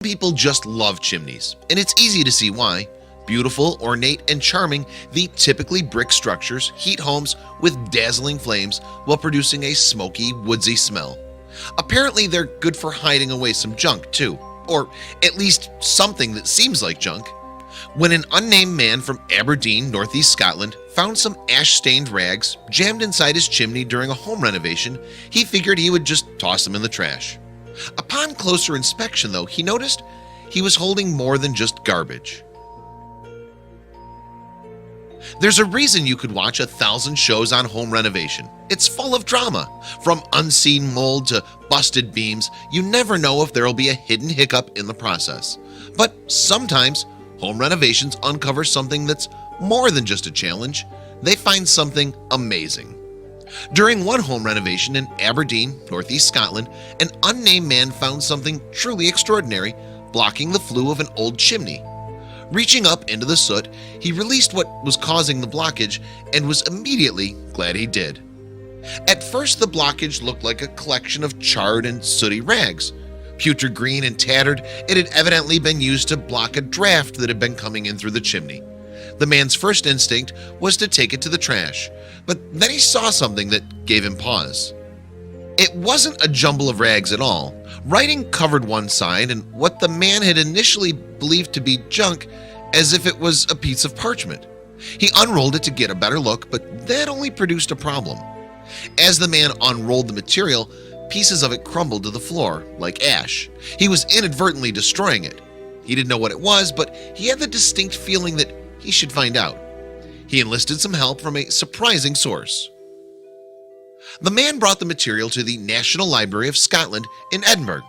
people just love chimneys, and it's easy to see why. Beautiful, ornate, and charming, the typically brick structures heat homes with dazzling flames while producing a smoky, woodsy smell. Apparently, they're good for hiding away some junk too, or at least something that seems like junk. When an unnamed man from Aberdeen, northeast Scotland, found some ash-stained rags jammed inside his chimney during a home renovation, he figured he would just toss them in the trash. Upon closer inspection, though, he noticed he was holding more than just garbage. There's a reason you could watch 1,000 shows on home renovation. It's full of drama. From unseen mold to busted beams, you never know if there'll be a hidden hiccup in the process. But sometimes, home renovations uncover something that's more than just a challenge. They find something amazing. During one home renovation in Aberdeen, northeast Scotland, an unnamed man found something truly extraordinary, blocking the flue of an old chimney. Reaching up into the soot, he released what was causing the blockage and was immediately glad he did. At first, the blockage looked like a collection of charred and sooty rags. Putrid green and tattered, it had evidently been used to block a draft that had been coming in through the chimney. The man's first instinct was to take it to the trash, but then he saw something that gave him pause. It wasn't a jumble of rags at all. Writing covered one side and what the man had initially believed to be junk, as if it was a piece of parchment. He unrolled it to get a better look, but that only produced a problem. As the man unrolled the material, pieces of it crumbled to the floor like ash. He was inadvertently destroying it. He didn't know what it was, but he had the distinct feeling that he should find out. He enlisted some help from a surprising source. The man brought the material to the National Library of Scotland in Edinburgh.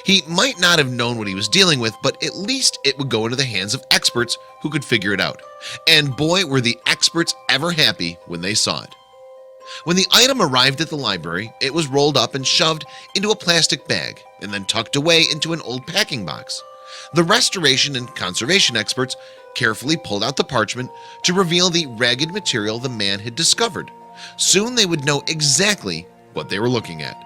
He might not have known what he was dealing with, but at least it would go into the hands of experts who could figure it out. And boy, were the experts ever happy when they saw it. When the item arrived at the library, it was rolled up and shoved into a plastic bag and then tucked away into an old packing box. The restoration and conservation experts carefully pulled out the parchment to reveal the ragged material the man had discovered. Soon they would know exactly what they were looking at.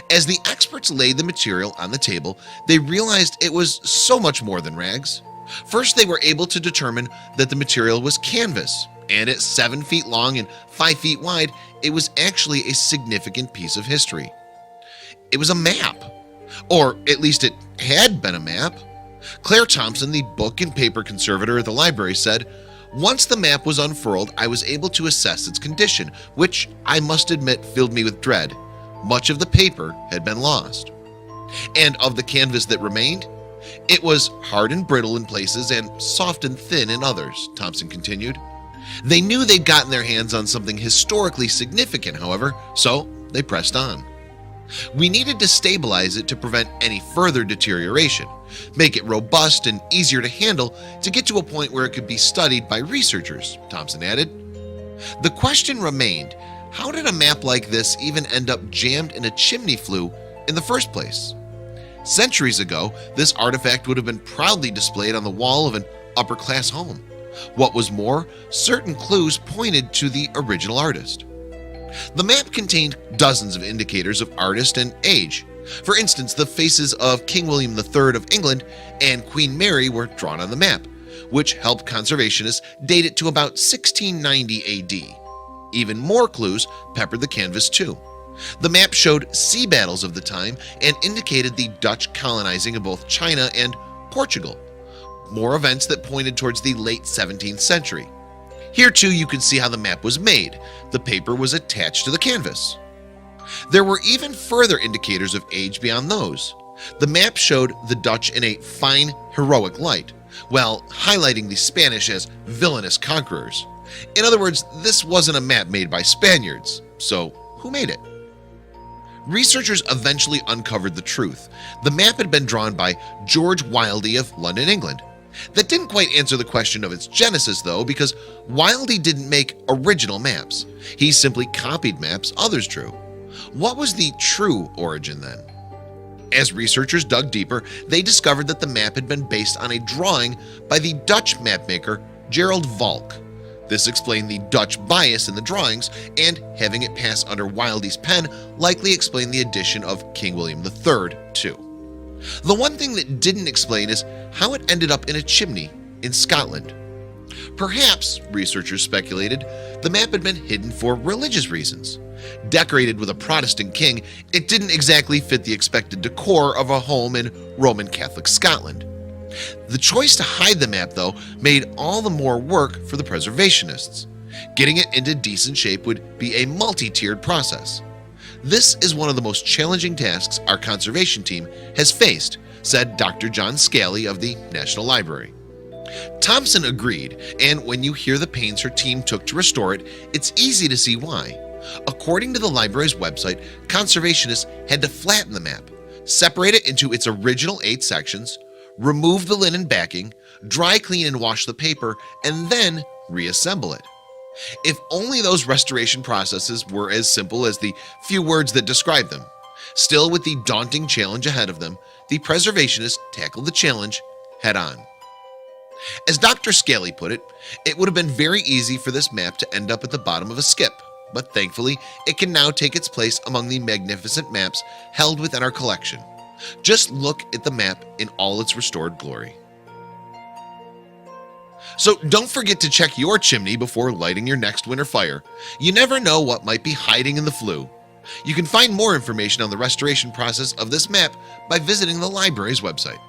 As the experts laid the material on the table, they realized it was so much more than rags. First, they were able to determine that the material was canvas, and at 7 feet long and 5 feet wide, it was actually a significant piece of history. It was a map, or at least it had been a map. Claire Thompson, the book and paper conservator at the library, said, "Once the map was unfurled, I was able to assess its condition, which I must admit filled me with dread. Much of the paper had been lost. And of the canvas that remained, it was hard and brittle in places and soft and thin in others," Thompson continued. They knew they'd gotten their hands on something historically significant, however, so they pressed on. "We needed to stabilize it to prevent any further deterioration, make it robust and easier to handle to get to a point where it could be studied by researchers," Thompson added. The question remained, how did a map like this even end up jammed in a chimney flue in the first place? Centuries ago, this artifact would have been proudly displayed on the wall of an upper-class home. What was more, certain clues pointed to the original artist. The map contained dozens of indicators of artist and age. For instance, the faces of King William III of England and Queen Mary were drawn on the map, which helped conservationists date it to about 1690 AD. Even more clues peppered the canvas too. The map showed sea battles of the time and indicated the Dutch colonizing of both China and Portugal, more events that pointed towards the late 17th century. Here too you could see how the map was made. The paper was attached to the canvas. There were even further indicators of age beyond those. The map showed the Dutch in a fine, heroic light, while highlighting the Spanish as villainous conquerors. In other words, this wasn't a map made by Spaniards. So who made it? Researchers eventually uncovered the truth. The map had been drawn by George Wildey of London, England. That didn't quite answer the question of its genesis, though, because Wildey didn't make original maps. He simply copied maps others drew. What was the true origin then? As researchers dug deeper, they discovered that the map had been based on a drawing by the Dutch mapmaker Gerald Valk. This explained the Dutch bias in the drawings, and having it pass under Wildey's pen likely explained the addition of King William III too. The one thing that didn't explain is how it ended up in a chimney in Scotland. Perhaps, researchers speculated, the map had been hidden for religious reasons. Decorated with a Protestant king, it didn't exactly fit the expected decor of a home in Roman Catholic Scotland. The choice to hide the map, though, made all the more work for the preservationists. Getting it into decent shape would be a multi-tiered process. This is one of the most challenging tasks our conservation team has faced, said Dr. John Scally of the National Library. Thompson agreed, and when you hear the pains her team took to restore it, it's easy to see why. According to the library's website, conservationists had to flatten the map, separate it into its original 8 sections, remove the linen backing, dry clean and wash the paper, and then reassemble it. If only those restoration processes were as simple as the few words that describe them. Still, with the daunting challenge ahead of them, the preservationists tackled the challenge head on. As Dr. Scally put it, it would have been very easy for this map to end up at the bottom of a skip, but thankfully it can now take its place among the magnificent maps held within our collection. Just look at the map in all its restored glory. So don't forget to check your chimney before lighting your next winter fire. You never know what might be hiding in the flue. You can find more information on the restoration process of this map by visiting the library's website.